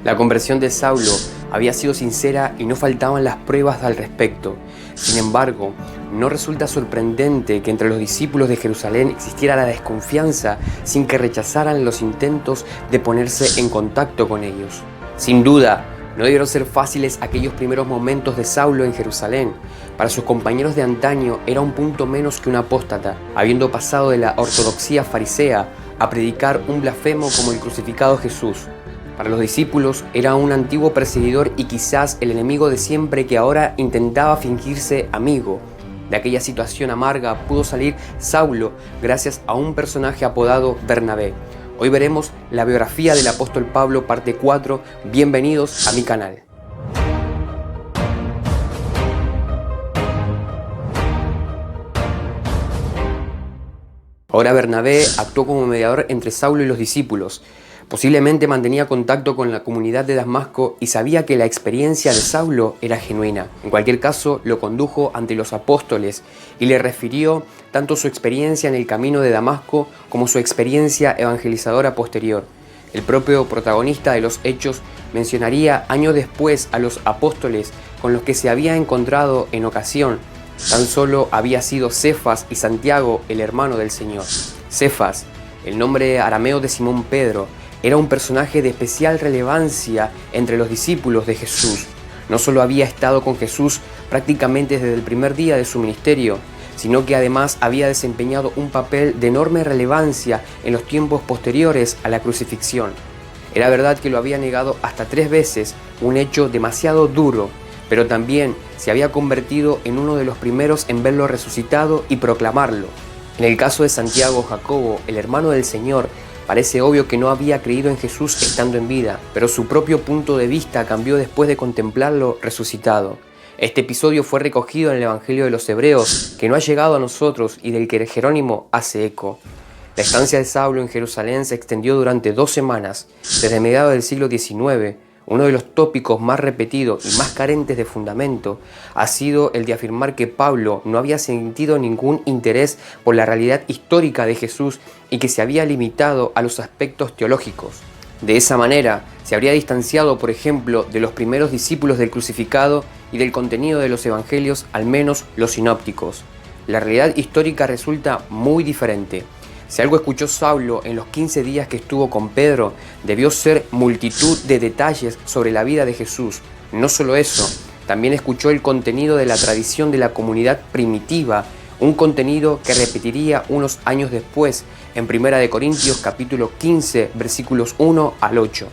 La conversión de Saulo había sido sincera y no faltaban las pruebas al respecto. Sin embargo, no resulta sorprendente que entre los discípulos de Jerusalén existiera la desconfianza sin que rechazaran los intentos de ponerse en contacto con ellos. Sin duda, no debieron ser fáciles aquellos primeros momentos de Saulo en Jerusalén. Para sus compañeros de antaño era un punto menos que un apóstata, habiendo pasado de la ortodoxia farisea a predicar un blasfemo como el crucificado Jesús. Para los discípulos era un antiguo perseguidor y quizás el enemigo de siempre que ahora intentaba fingirse amigo. De aquella situación amarga pudo salir Saulo gracias a un personaje apodado Bernabé. Hoy veremos la biografía del apóstol Pablo, parte 4. Bienvenidos a mi canal. Ahora Bernabé actuó como mediador entre Saulo y los discípulos. Posiblemente mantenía contacto con la comunidad de Damasco y sabía que la experiencia de Saulo era genuina. En cualquier caso, lo condujo ante los apóstoles y le refirió tanto su experiencia en el camino de Damasco como su experiencia evangelizadora posterior. El propio protagonista de los Hechos mencionaría años después a los apóstoles con los que se había encontrado en ocasión. Tan solo había sido Cefas y Santiago, el hermano del Señor. Cefas, el nombre arameo de Simón Pedro, era un personaje de especial relevancia entre los discípulos de Jesús. No solo había estado con Jesús prácticamente desde el primer día de su ministerio, sino que además había desempeñado un papel de enorme relevancia en los tiempos posteriores a la crucifixión. Era verdad que lo había negado hasta 3 veces, un hecho demasiado duro, pero también se había convertido en uno de los primeros en verlo resucitado y proclamarlo. En el caso de Santiago Jacobo, el hermano del Señor, parece obvio que no había creído en Jesús estando en vida, pero su propio punto de vista cambió después de contemplarlo resucitado. Este episodio fue recogido en el Evangelio de los Hebreos, que no ha llegado a nosotros y del que Jerónimo hace eco. La estancia de Saulo en Jerusalén se extendió durante 2 semanas, desde mediados del siglo XIX. Uno de los tópicos más repetidos y más carentes de fundamento ha sido el de afirmar que Pablo no había sentido ningún interés por la realidad histórica de Jesús y que se había limitado a los aspectos teológicos. De esa manera, se habría distanciado, por ejemplo, de los primeros discípulos del crucificado y del contenido de los evangelios, al menos los sinópticos. La realidad histórica resulta muy diferente. Si algo escuchó Saulo en los 15 días que estuvo con Pedro, debió ser multitud de detalles sobre la vida de Jesús. No solo eso, también escuchó el contenido de la tradición de la comunidad primitiva, un contenido que repetiría unos años después en 1 Corintios capítulo 15, versículos 1 al 8.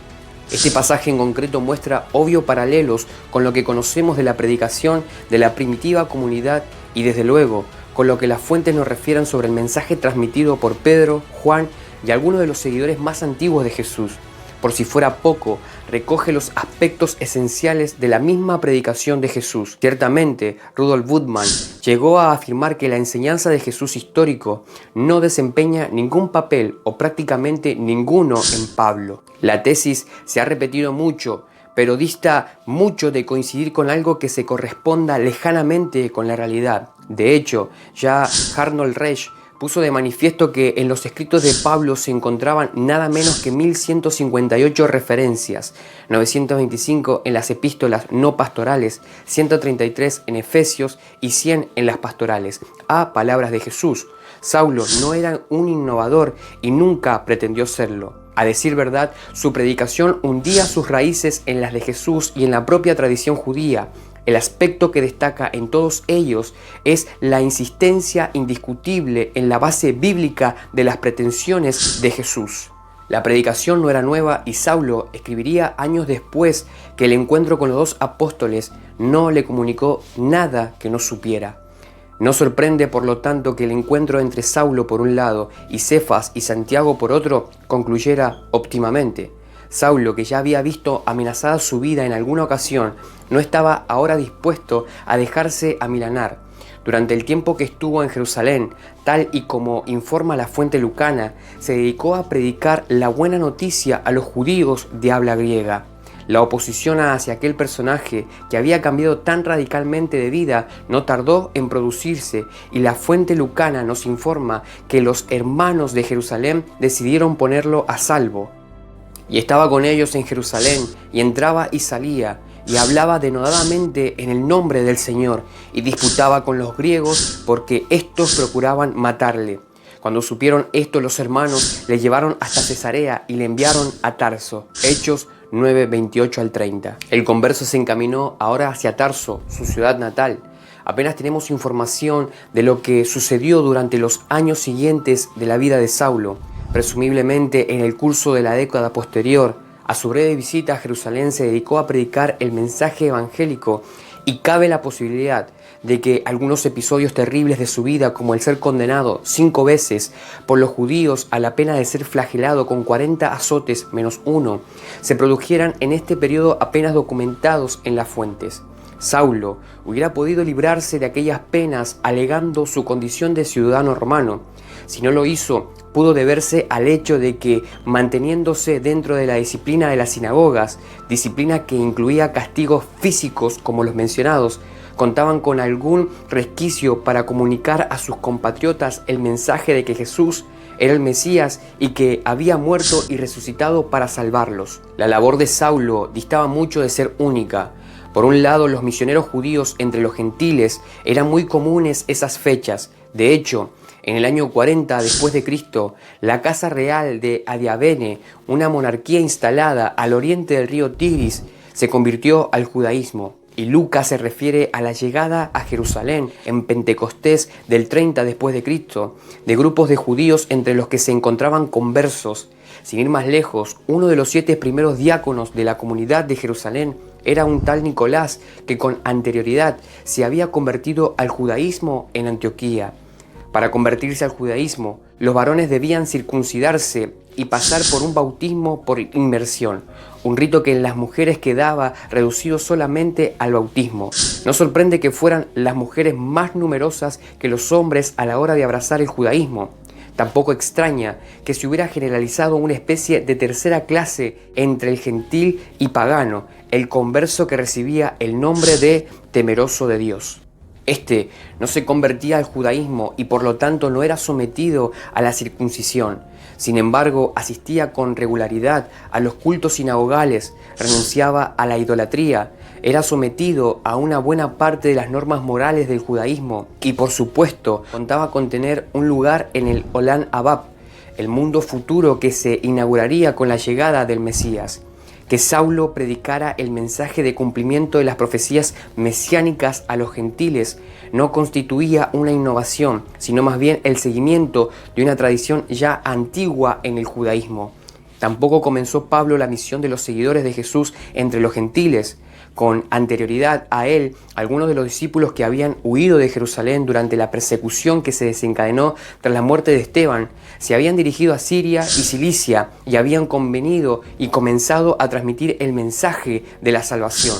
Este pasaje en concreto muestra obvios paralelos con lo que conocemos de la predicación de la primitiva comunidad y desde luego con lo que las fuentes nos refieren sobre el mensaje transmitido por Pedro, Juan y algunos de los seguidores más antiguos de Jesús. Por si fuera poco, recoge los aspectos esenciales de la misma predicación de Jesús. Ciertamente, Rudolf Bultmann llegó a afirmar que la enseñanza de Jesús histórico no desempeña ningún papel o prácticamente ninguno en Pablo. La tesis se ha repetido mucho, pero dista mucho de coincidir con algo que se corresponda lejanamente con la realidad. De hecho, ya Arnold Reich puso de manifiesto que en los escritos de Pablo se encontraban nada menos que 1158 referencias, 925 en las epístolas no pastorales, 133 en Efesios y 100 en las pastorales, a palabras de Jesús. Saulo no era un innovador y nunca pretendió serlo. A decir verdad, su predicación hundía sus raíces en las de Jesús y en la propia tradición judía. El aspecto que destaca en todos ellos es la insistencia indiscutible en la base bíblica de las pretensiones de Jesús. La predicación no era nueva y Saulo escribiría años después que el encuentro con los 2 apóstoles no le comunicó nada que no supiera. No sorprende, por lo tanto, que el encuentro entre Saulo por un lado y Cefas y Santiago por otro concluyera óptimamente. Saulo, que ya había visto amenazada su vida en alguna ocasión, no estaba ahora dispuesto a dejarse amilanar. Durante el tiempo que estuvo en Jerusalén, tal y como informa la fuente lucana, se dedicó a predicar la buena noticia a los judíos de habla griega. La oposición hacia aquel personaje que había cambiado tan radicalmente de vida no tardó en producirse y la fuente lucana nos informa que los hermanos de Jerusalén decidieron ponerlo a salvo. Y estaba con ellos en Jerusalén, y entraba y salía, y hablaba denodadamente en el nombre del Señor, y disputaba con los griegos, porque éstos procuraban matarle. Cuando supieron esto, los hermanos le llevaron hasta Cesarea y le enviaron a Tarso. Hechos 9, 28 al 30. El converso se encaminó ahora hacia Tarso, su ciudad natal. Apenas tenemos información de lo que sucedió durante los años siguientes de la vida de Saulo. Presumiblemente en el curso de la década posterior, a su breve visita a Jerusalén se dedicó a predicar el mensaje evangélico, y cabe la posibilidad de que algunos episodios terribles de su vida, como el ser condenado 5 veces por los judíos a la pena de ser flagelado con 40 azotes menos uno, se produjeran en este periodo apenas documentados en las fuentes. Saulo hubiera podido librarse de aquellas penas alegando su condición de ciudadano romano. Si no lo hizo, pudo deberse al hecho de que, manteniéndose dentro de la disciplina de las sinagogas, disciplina que incluía castigos físicos como los mencionados, contaban con algún resquicio para comunicar a sus compatriotas el mensaje de que Jesús era el Mesías y que había muerto y resucitado para salvarlos. La labor de Saulo distaba mucho de ser única. Por un lado, los misioneros judíos entre los gentiles eran muy comunes esas fechas. De hecho, en el año 40 después de Cristo, la casa real de Adiabene, una monarquía instalada al oriente del río Tigris, se convirtió al judaísmo. Y Lucas se refiere a la llegada a Jerusalén en Pentecostés del 30 después de Cristo, de grupos de judíos entre los que se encontraban conversos. Sin ir más lejos, uno de los 7 primeros diáconos de la comunidad de Jerusalén era un tal Nicolás, que con anterioridad se había convertido al judaísmo en Antioquía. Para convertirse al judaísmo, los varones debían circuncidarse y pasar por un bautismo por inmersión, un rito que en las mujeres quedaba reducido solamente al bautismo. No sorprende que fueran las mujeres más numerosas que los hombres a la hora de abrazar el judaísmo. Tampoco extraña que se hubiera generalizado una especie de tercera clase entre el gentil y pagano, el converso que recibía el nombre de temeroso de Dios. Este no se convertía al judaísmo y por lo tanto no era sometido a la circuncisión. Sin embargo, asistía con regularidad a los cultos sinagogales, renunciaba a la idolatría, era sometido a una buena parte de las normas morales del judaísmo y, por supuesto, contaba con tener un lugar en el Olam Abba, el mundo futuro que se inauguraría con la llegada del Mesías. Que Saulo predicara el mensaje de cumplimiento de las profecías mesiánicas a los gentiles no constituía una innovación, sino más bien el seguimiento de una tradición ya antigua en el judaísmo. Tampoco comenzó Pablo la misión de los seguidores de Jesús entre los gentiles. Con anterioridad a él, algunos de los discípulos que habían huido de Jerusalén durante la persecución que se desencadenó tras la muerte de Esteban, se habían dirigido a Siria y Cilicia y habían convenido y comenzado a transmitir el mensaje de la salvación.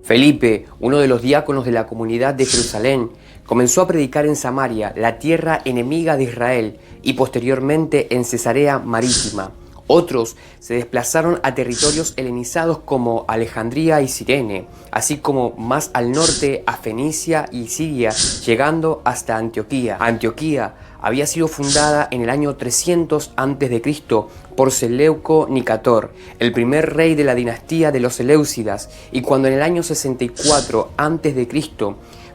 Felipe, uno de los diáconos de la comunidad de Jerusalén, comenzó a predicar en Samaria, la tierra enemiga de Israel, y posteriormente en Cesarea Marítima. Otros se desplazaron a territorios helenizados como Alejandría y Cirene, así como más al norte a Fenicia y Siria, llegando hasta Antioquía. Antioquía había sido fundada en el año 300 a.C. por Seleuco Nicator, el primer rey de la dinastía de los Seleucidas, y cuando en el año 64 a.C.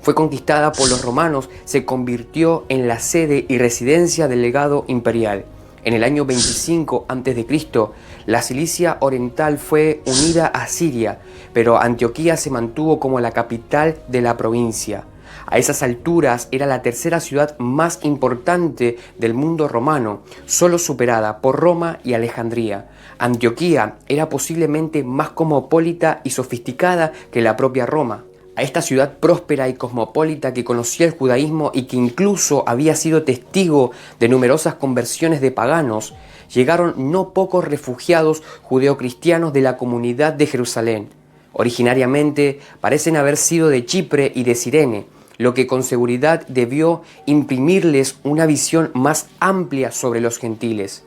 fue conquistada por los romanos, se convirtió en la sede y residencia del legado imperial. En el año 25 a.C., la Cilicia Oriental fue unida a Siria, pero Antioquía se mantuvo como la capital de la provincia. A esas alturas era la tercera ciudad más importante del mundo romano, solo superada por Roma y Alejandría. Antioquía era posiblemente más cosmopolita y sofisticada que la propia Roma. A esta ciudad próspera y cosmopolita que conocía el judaísmo y que incluso había sido testigo de numerosas conversiones de paganos, llegaron no pocos refugiados judeocristianos de la comunidad de Jerusalén. Originariamente parecen haber sido de Chipre y de Cirene, lo que con seguridad debió imprimirles una visión más amplia sobre los gentiles.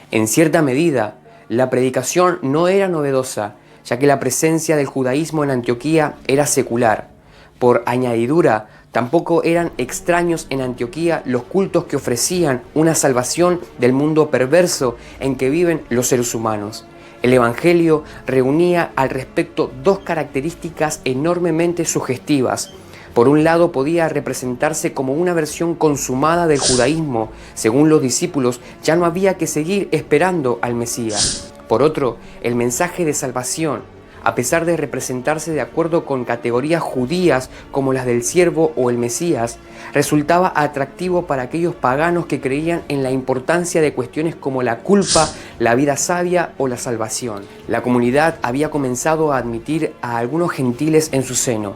En cierta medida, la predicación no era novedosa, ya que la presencia del judaísmo en Antioquía era secular. Por añadidura, tampoco eran extraños en Antioquía los cultos que ofrecían una salvación del mundo perverso en que viven los seres humanos. El Evangelio reunía al respecto dos características enormemente sugestivas. Por un lado, podía representarse como una versión consumada del judaísmo. Según los discípulos, ya no había que seguir esperando al Mesías. Por otro, el mensaje de salvación, a pesar de representarse de acuerdo con categorías judías como las del siervo o el Mesías, resultaba atractivo para aquellos paganos que creían en la importancia de cuestiones como la culpa, la vida sabia o la salvación. La comunidad había comenzado a admitir a algunos gentiles en su seno.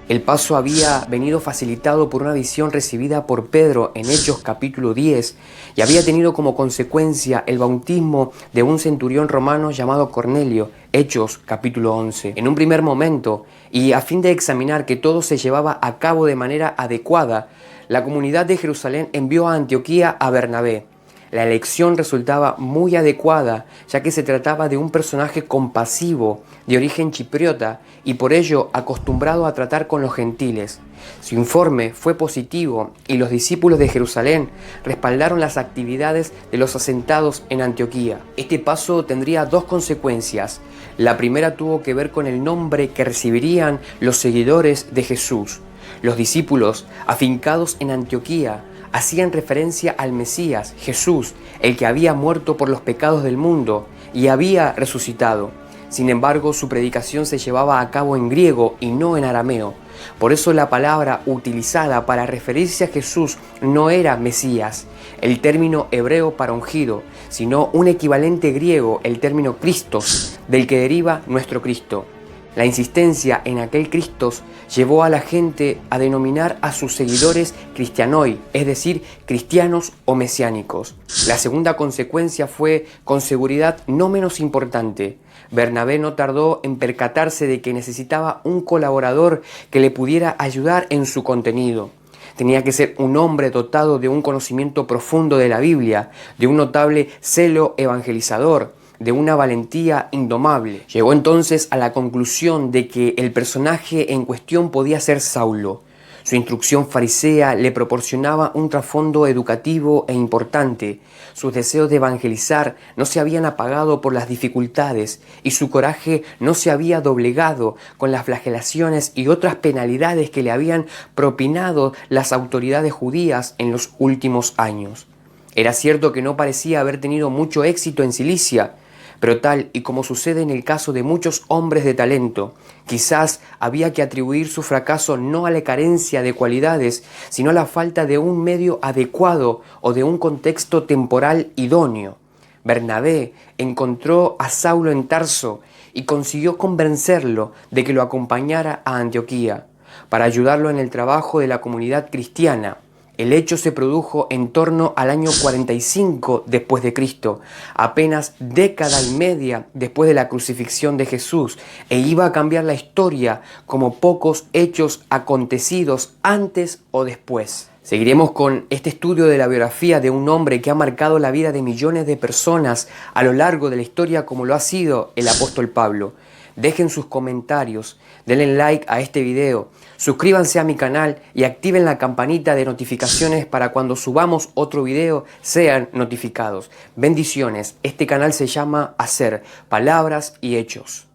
El paso había venido facilitado por una visión recibida por Pedro en Hechos capítulo 10 y había tenido como consecuencia el bautismo de un centurión romano llamado Cornelio, Hechos capítulo 11. En un primer momento, y a fin de examinar que todo se llevaba a cabo de manera adecuada, la comunidad de Jerusalén envió a Antioquía a Bernabé. La elección resultaba muy adecuada, ya que se trataba de un personaje compasivo, de origen chipriota y por ello acostumbrado a tratar con los gentiles. Su informe fue positivo y los discípulos de Jerusalén respaldaron las actividades de los asentados en Antioquía. Este paso tendría dos consecuencias. La primera tuvo que ver con el nombre que recibirían los seguidores de Jesús. Los discípulos, afincados en Antioquía, hacían referencia al Mesías, Jesús, el que había muerto por los pecados del mundo y había resucitado. Sin embargo, su predicación se llevaba a cabo en griego y no en arameo. Por eso la palabra utilizada para referirse a Jesús no era Mesías, el término hebreo para ungido, sino un equivalente griego, el término Christos, del que deriva nuestro Cristo. La insistencia en aquel Christos llevó a la gente a denominar a sus seguidores cristianoi, es decir, cristianos o mesiánicos. La segunda consecuencia fue, con seguridad no menos importante. Bernabé no tardó en percatarse de que necesitaba un colaborador que le pudiera ayudar en su contenido. Tenía que ser un hombre dotado de un conocimiento profundo de la Biblia, de un notable celo evangelizador, de una valentía indomable. Llegó entonces a la conclusión de que el personaje en cuestión podía ser Saulo. Su instrucción farisea le proporcionaba un trasfondo educativo e importante. Sus deseos de evangelizar no se habían apagado por las dificultades y su coraje no se había doblegado con las flagelaciones y otras penalidades que le habían propinado las autoridades judías en los últimos años. Era cierto que no parecía haber tenido mucho éxito en Cilicia, pero tal y como sucede en el caso de muchos hombres de talento, quizás había que atribuir su fracaso no a la carencia de cualidades, sino a la falta de un medio adecuado o de un contexto temporal idóneo. Bernabé encontró a Saulo en Tarso y consiguió convencerlo de que lo acompañara a Antioquía, para ayudarlo en el trabajo de la comunidad cristiana. El hecho se produjo en torno al año 45 después de Cristo, apenas década y media después de la crucifixión de Jesús, e iba a cambiar la historia como pocos hechos acontecidos antes o después. Seguiremos con este estudio de la biografía de un hombre que ha marcado la vida de millones de personas a lo largo de la historia como lo ha sido el apóstol Pablo. Dejen sus comentarios, denle like a este video, suscríbanse a mi canal y activen la campanita de notificaciones para cuando subamos otro video sean notificados. Bendiciones, este canal se llama Hacer Palabras y Hechos.